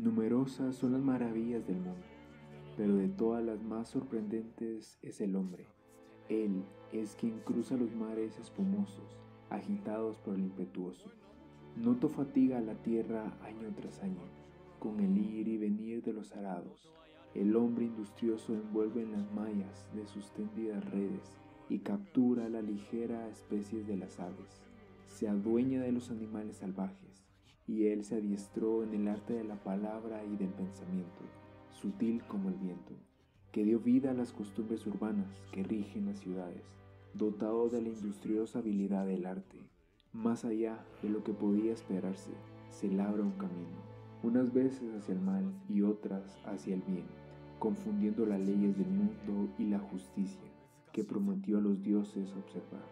Numerosas son las maravillas del mundo, pero de todas las más sorprendentes es el hombre. Él es quien cruza los mares espumosos, agitados por el impetuoso. Noto fatiga a la tierra año tras año, con el ir y venir de los arados. El hombre industrioso envuelve en las mallas de sus tendidas redes y captura a la ligera especies de las aves. Se adueña de los animales salvajes, y él se adiestró en el arte de la palabra y del pensamiento, sutil como el viento, que dio vida a las costumbres urbanas que rigen las ciudades, dotado de la industriosa habilidad del arte. Más allá de lo que podía esperarse, se labra un camino, unas veces hacia el mal y otras hacia el bien, confundiendo las leyes del mundo y la justicia que prometió a los dioses observar.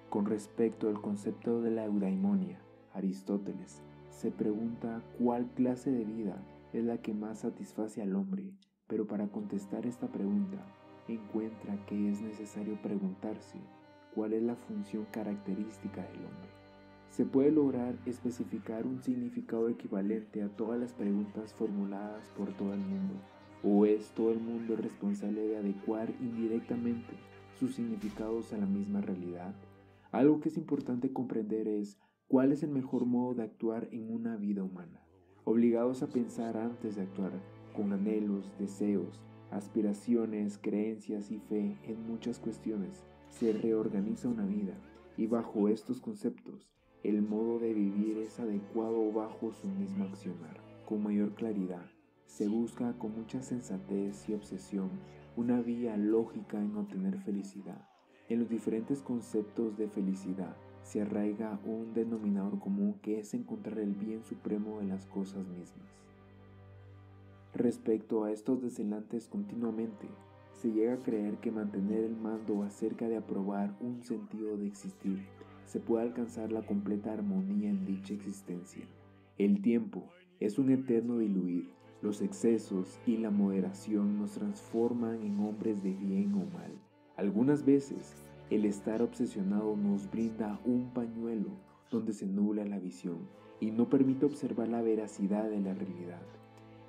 Con respecto al concepto de la eudaimonia, Aristóteles se pregunta cuál clase de vida es la que más satisface al hombre, pero para contestar esta pregunta encuentra que es necesario preguntarse cuál es la función característica del hombre. Se puede lograr especificar un significado equivalente a todas las preguntas formuladas por todo el mundo, o es todo el mundo responsable de adecuar indirectamente sus significados a la misma realidad. Algo que es importante comprender es cuál es el mejor modo de actuar en una vida humana, obligados a pensar antes de actuar, con anhelos, deseos, aspiraciones, creencias y fe en muchas cuestiones. Se reorganiza una vida y bajo estos conceptos, el modo de vivir es adecuado bajo su mismo accionar. Con mayor claridad, se busca con mucha sensatez y obsesión una vía lógica en obtener felicidad. En los diferentes conceptos de felicidad se arraiga un denominador común que es encontrar el bien supremo de las cosas mismas. Respecto a estos desenlaces continuamente, se llega a creer que mantener el mando acerca de aprobar un sentido de existir, se puede alcanzar la completa armonía en dicha existencia. El tiempo es un eterno diluir, los excesos y la moderación nos transforman en hombres de bien o mal. Algunas veces, el estar obsesionado nos brinda un pañuelo donde se nubla la visión y no permite observar la veracidad de la realidad.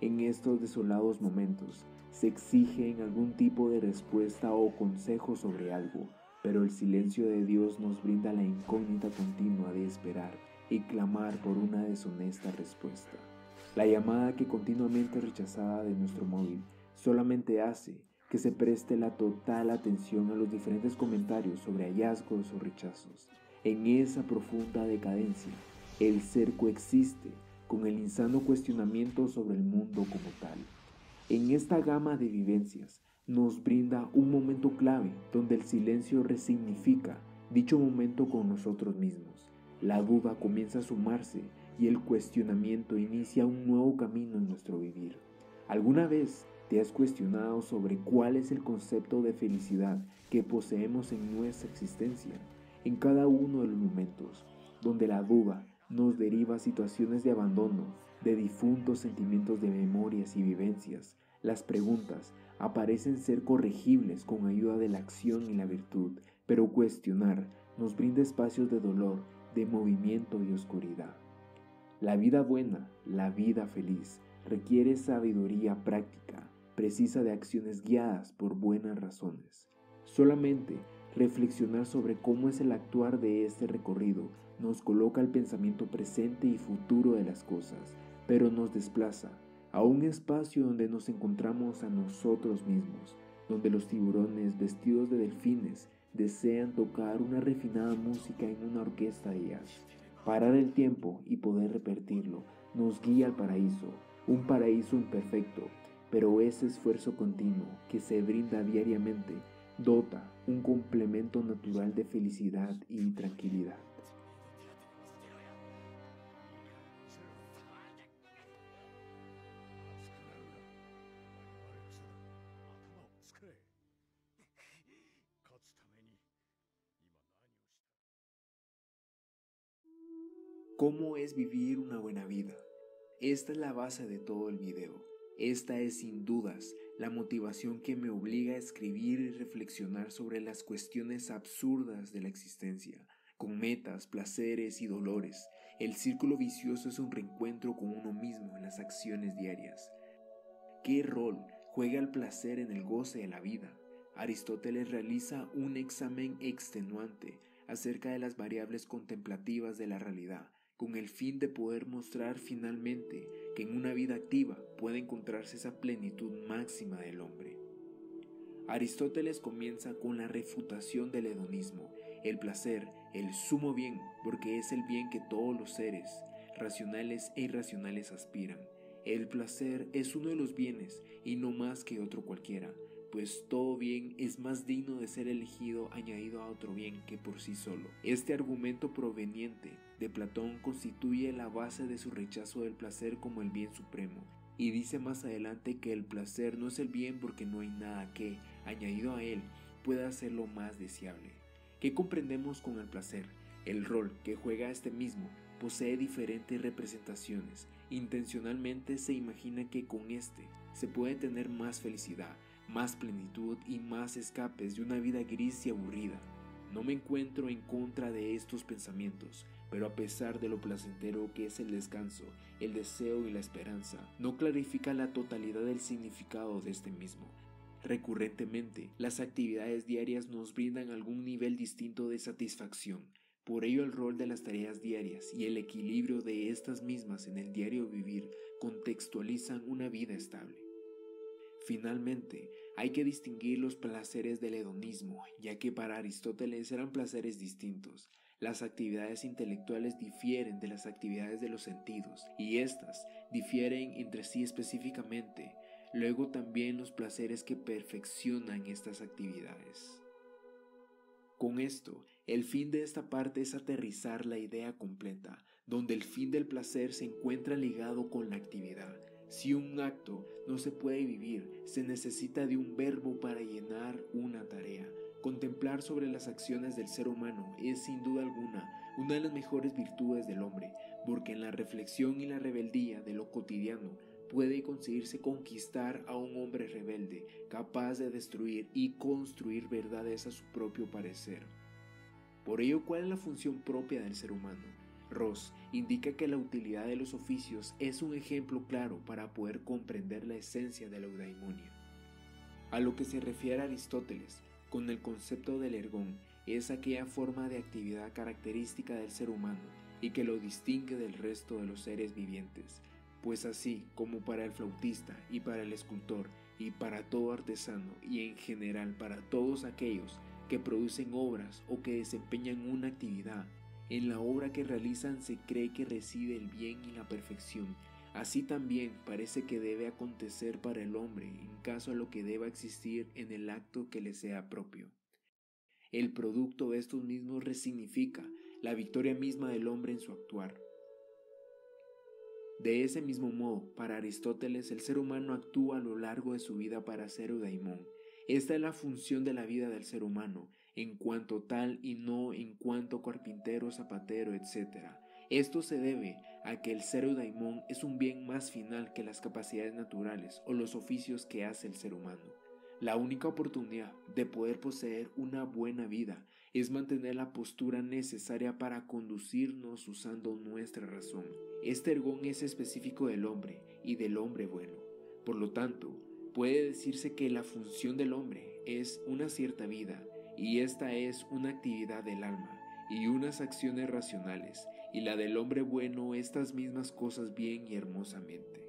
En estos desolados momentos se exige algún tipo de respuesta o consejo sobre algo, pero el silencio de Dios nos brinda la incógnita continua de esperar y clamar por una deshonesta respuesta. La llamada que continuamente es rechazada de nuestro móvil solamente hace que se preste la total atención a los diferentes comentarios sobre hallazgos o rechazos. En esa profunda decadencia, el ser coexiste con el insano cuestionamiento sobre el mundo como tal. En esta gama de vivencias nos brinda un momento clave donde el silencio resignifica dicho momento con nosotros mismos. La duda comienza a sumarse y el cuestionamiento inicia un nuevo camino en nuestro vivir. ¿Alguna vez te has cuestionado sobre cuál es el concepto de felicidad que poseemos en nuestra existencia? En cada uno de los momentos donde la duda nos deriva a situaciones de abandono, de difuntos sentimientos de memorias y vivencias, las preguntas aparecen ser corregibles con ayuda de la acción y la virtud, pero cuestionar nos brinda espacios de dolor, de movimiento y oscuridad. La vida buena, la vida feliz, requiere sabiduría práctica, precisa de acciones guiadas por buenas razones. Solamente reflexionar sobre cómo es el actuar de este recorrido nos coloca el pensamiento presente y futuro de las cosas, pero nos desplaza a un espacio donde nos encontramos a nosotros mismos, donde los tiburones vestidos de delfines desean tocar una refinada música en una orquesta de jazz. Parar el tiempo y poder repetirlo nos guía al paraíso, un paraíso imperfecto, pero ese esfuerzo continuo que se brinda diariamente dota un complemento natural de felicidad y tranquilidad. ¿Cómo es vivir una buena vida? Esta es la base de todo el video. Esta es sin dudas la motivación que me obliga a escribir y reflexionar sobre las cuestiones absurdas de la existencia, con metas, placeres y dolores, el círculo vicioso es un reencuentro con uno mismo en las acciones diarias. ¿Qué rol juega el placer en el goce de la vida? Aristóteles realiza un examen extenuante acerca de las variables contemplativas de la realidad, con el fin de poder mostrar finalmente que en una vida activa puede encontrarse esa plenitud máxima del hombre. Aristóteles comienza con la refutación del hedonismo, el placer, el sumo bien, porque es el bien que todos los seres, racionales e irracionales, aspiran. El placer es uno de los bienes y no más que otro cualquiera, pues todo bien es más digno de ser elegido añadido a otro bien que por sí solo. Este argumento proveniente de Platón constituye la base de su rechazo del placer como el bien supremo, y dice más adelante que el placer no es el bien porque no hay nada que, añadido a él, pueda hacerlo más deseable. ¿Qué comprendemos con el placer? El rol que juega este mismo posee diferentes representaciones. Intencionalmente se imagina que con este se puede tener más felicidad, más plenitud y más escapes de una vida gris y aburrida. No me encuentro en contra de estos pensamientos, pero a pesar de lo placentero que es el descanso, el deseo y la esperanza, no clarifica la totalidad del significado de este mismo. Recurrentemente, las actividades diarias nos brindan algún nivel distinto de satisfacción. Por ello, el rol de las tareas diarias y el equilibrio de estas mismas en el diario vivir contextualizan una vida estable. Finalmente, hay que distinguir los placeres del hedonismo, ya que para Aristóteles eran placeres distintos. Las actividades intelectuales difieren de las actividades de los sentidos, y éstas difieren entre sí específicamente. Luego también los placeres que perfeccionan estas actividades. Con esto, el fin de esta parte es aterrizar la idea completa, donde el fin del placer se encuentra ligado con la actividad. Si un acto no se puede vivir, se necesita de un verbo para llenar una tarea. Contemplar sobre las acciones del ser humano es sin duda alguna una de las mejores virtudes del hombre, porque en la reflexión y la rebeldía de lo cotidiano puede conseguirse conquistar a un hombre rebelde, capaz de destruir y construir verdades a su propio parecer. Por ello, ¿cuál es la función propia del ser humano? Ross indica que la utilidad de los oficios es un ejemplo claro para poder comprender la esencia de la eudaimonia. A lo que se refiere Aristóteles con el concepto del ergón es aquella forma de actividad característica del ser humano y que lo distingue del resto de los seres vivientes, pues así como para el flautista y para el escultor y para todo artesano y en general para todos aquellos que producen obras o que desempeñan una actividad, en la obra que realizan se cree que reside el bien y la perfección. Así también parece que debe acontecer para el hombre en caso a lo que deba existir en el acto que le sea propio. El producto de estos mismos resignifica la victoria misma del hombre en su actuar. De ese mismo modo, para Aristóteles, el ser humano actúa a lo largo de su vida para ser eudaimón. Esta es la función de la vida del ser humano, en cuanto tal y no en cuanto carpintero, zapatero, etc. Esto se debe a que el ser eudaimón es un bien más final que las capacidades naturales o los oficios que hace el ser humano. La única oportunidad de poder poseer una buena vida es mantener la postura necesaria para conducirnos usando nuestra razón. Este ergón es específico del hombre y del hombre bueno. Por lo tanto, puede decirse que la función del hombre es una cierta vida, y esta es una actividad del alma y unas acciones racionales, y la del hombre bueno estas mismas cosas bien y hermosamente.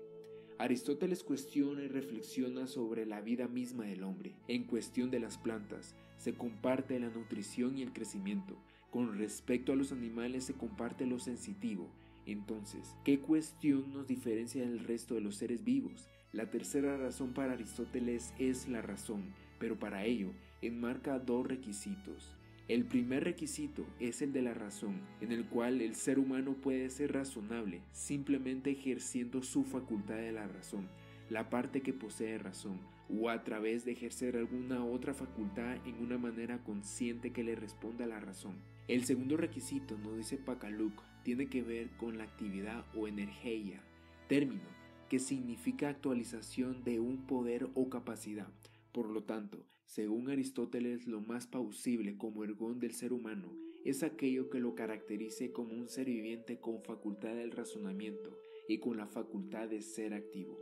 Aristóteles cuestiona y reflexiona sobre la vida misma del hombre. En cuestión de las plantas, se comparte la nutrición y el crecimiento. Con respecto a los animales, se comparte lo sensitivo. Entonces, ¿qué cuestión nos diferencia del resto de los seres vivos? La tercera razón para Aristóteles es la razón, pero para ello enmarca dos requisitos. El primer requisito es el de la razón, en el cual el ser humano puede ser razonable simplemente ejerciendo su facultad de la razón, la parte que posee razón, o a través de ejercer alguna otra facultad en una manera consciente que le responda a la razón. El segundo requisito, nos dice Pakaluk, tiene que ver con la actividad o energía, término que significa actualización de un poder o capacidad. Por lo tanto, según Aristóteles, lo más plausible como ergón del ser humano es aquello que lo caracterice como un ser viviente con facultad del razonamiento y con la facultad de ser activo.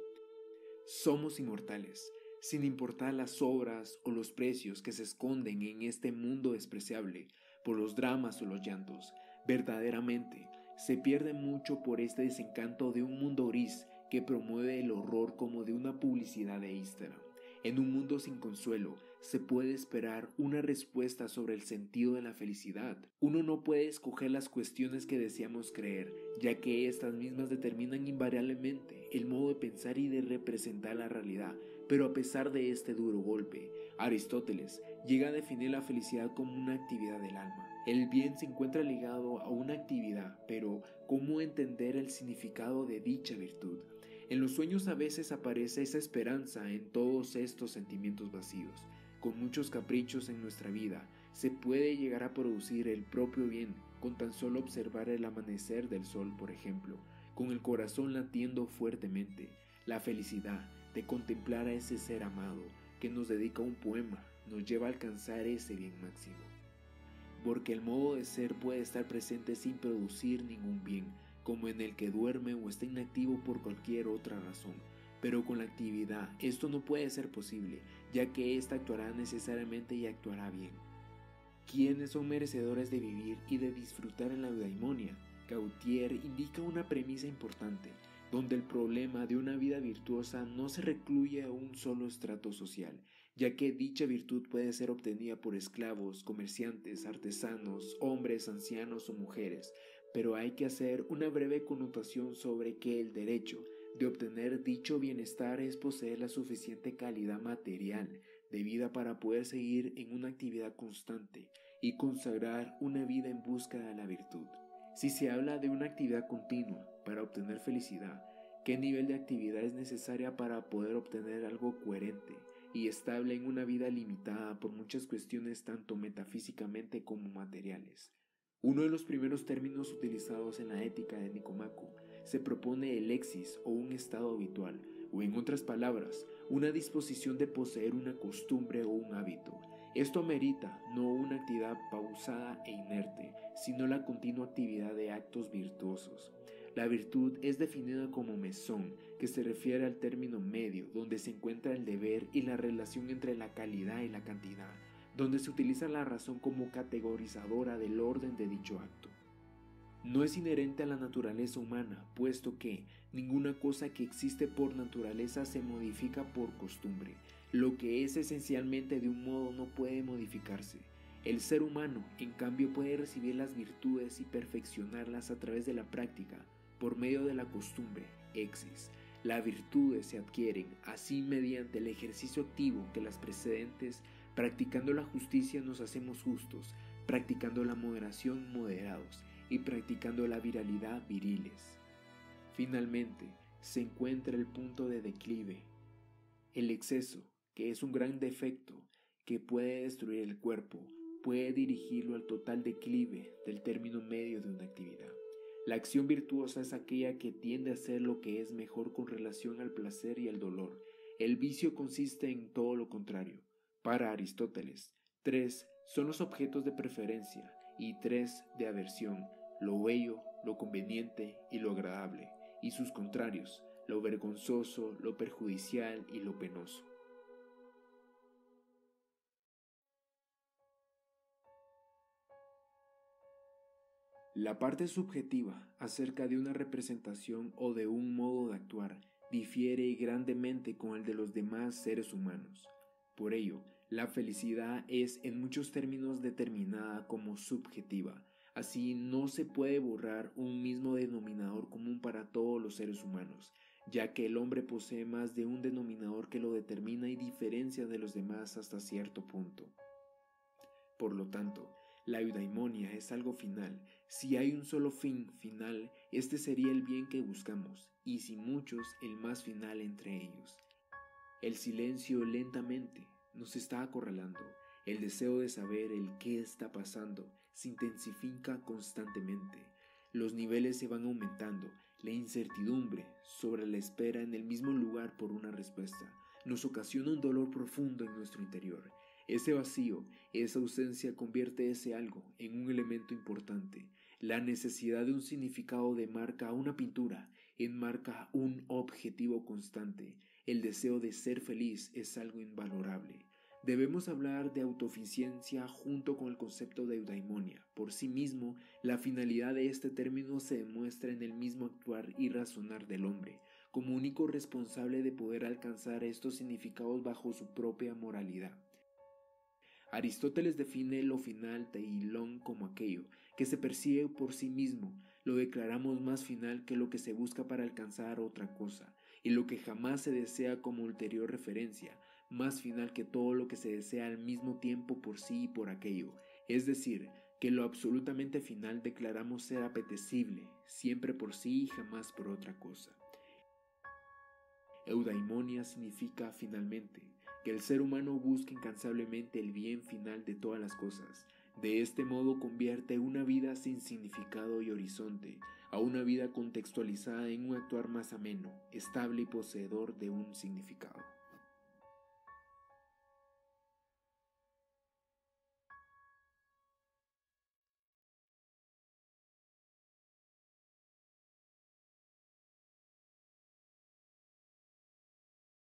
Somos inmortales, sin importar las obras o los precios que se esconden en este mundo despreciable por los dramas o los llantos. Verdaderamente, se pierde mucho por este desencanto de un mundo gris que promueve el horror como de una publicidad de Instagram. En un mundo sin consuelo, se puede esperar una respuesta sobre el sentido de la felicidad. Uno no puede escoger las cuestiones que deseamos creer, ya que estas mismas determinan invariablemente el modo de pensar y de representar la realidad. Pero a pesar de este duro golpe, Aristóteles llega a definir la felicidad como una actividad del alma. El bien se encuentra ligado a una actividad, pero ¿cómo entender el significado de dicha virtud? En los sueños a veces aparece esa esperanza en todos estos sentimientos vacíos. Con muchos caprichos en nuestra vida, se puede llegar a producir el propio bien con tan solo observar el amanecer del sol, por ejemplo, con el corazón latiendo fuertemente. La felicidad de contemplar a ese ser amado que nos dedica un poema nos lleva a alcanzar ese bien máximo. Porque el modo de ser puede estar presente sin producir ningún bien, como en el que duerme o está inactivo por cualquier otra razón. Pero con la actividad esto no puede ser posible, ya que ésta actuará necesariamente y actuará bien. ¿Quiénes son merecedores de vivir y de disfrutar en la eudaimonia? Gautier indica una premisa importante, donde el problema de una vida virtuosa no se recluye a un solo estrato social, ya que dicha virtud puede ser obtenida por esclavos, comerciantes, artesanos, hombres, ancianos o mujeres, pero hay que hacer una breve connotación sobre que el derecho de obtener dicho bienestar es poseer la suficiente calidad material de vida para poder seguir en una actividad constante y consagrar una vida en busca de la virtud. Si se habla de una actividad continua para obtener felicidad, ¿qué nivel de actividad es necesaria para poder obtener algo coherente y estable en una vida limitada por muchas cuestiones tanto metafísicamente como materiales? Uno de los primeros términos utilizados en la ética de Nicomaco se propone el exis o un estado habitual, o en otras palabras, una disposición de poseer una costumbre o un hábito. Esto amerita no una actividad pausada e inerte, sino la continua actividad de actos virtuosos. La virtud es definida como mesón, que se refiere al término medio, donde se encuentra el deber y la relación entre la calidad y la cantidad, donde se utiliza la razón como categorizadora del orden de dicho acto. No es inherente a la naturaleza humana, puesto que ninguna cosa que existe por naturaleza se modifica por costumbre. Lo que es esencialmente de un modo no puede modificarse. El ser humano, en cambio, puede recibir las virtudes y perfeccionarlas a través de la práctica, por medio de la costumbre, exis. Las virtudes se adquieren así mediante el ejercicio activo que las precedentes. Practicando la justicia nos hacemos justos, practicando la moderación moderados y practicando la viralidad viriles. Finalmente, se encuentra el punto de declive, el exceso, que es un gran defecto que puede destruir el cuerpo, puede dirigirlo al total declive del término medio de una actividad. La acción virtuosa es aquella que tiende a hacer lo que es mejor con relación al placer y al dolor. El vicio consiste en todo lo contrario. Para Aristóteles, 3 son los objetos de preferencia y 3 de aversión, lo bello, lo conveniente y lo agradable, y sus contrarios, lo vergonzoso, lo perjudicial y lo penoso. La parte subjetiva acerca de una representación o de un modo de actuar difiere grandemente con el de los demás seres humanos. Por ello, la felicidad es en muchos términos determinada como subjetiva. Así no se puede borrar un mismo denominador común para todos los seres humanos, ya que el hombre posee más de un denominador que lo determina y diferencia de los demás hasta cierto punto. Por lo tanto, la eudaimonia es algo final. Si hay un solo fin final, este sería el bien que buscamos, y si muchos, el más final entre ellos. El silencio lentamente nos está acorralando. El deseo de saber el qué está pasando se intensifica constantemente. Los niveles se van aumentando. La incertidumbre sobre la espera en el mismo lugar por una respuesta nos ocasiona un dolor profundo en nuestro interior. Ese vacío, esa ausencia convierte ese algo en un elemento importante. La necesidad de un significado demarca una pintura, enmarca un objetivo constante. El deseo de ser feliz es algo invalorable. Debemos hablar de autosuficiencia junto con el concepto de eudaimonia. Por sí mismo, la finalidad de este término se demuestra en el mismo actuar y razonar del hombre, como único responsable de poder alcanzar estos significados bajo su propia moralidad. Aristóteles define lo final teilón como aquello que se percibe por sí mismo, lo declaramos más final que lo que se busca para alcanzar otra cosa, y lo que jamás se desea como ulterior referencia, más final que todo lo que se desea al mismo tiempo por sí y por aquello, es decir, que lo absolutamente final declaramos ser apetecible, siempre por sí y jamás por otra cosa. Eudaimonia significa, finalmente, que el ser humano busca incansablemente el bien final de todas las cosas. De este modo convierte una vida sin significado y horizonte a una vida contextualizada en un actuar más ameno, estable y poseedor de un significado.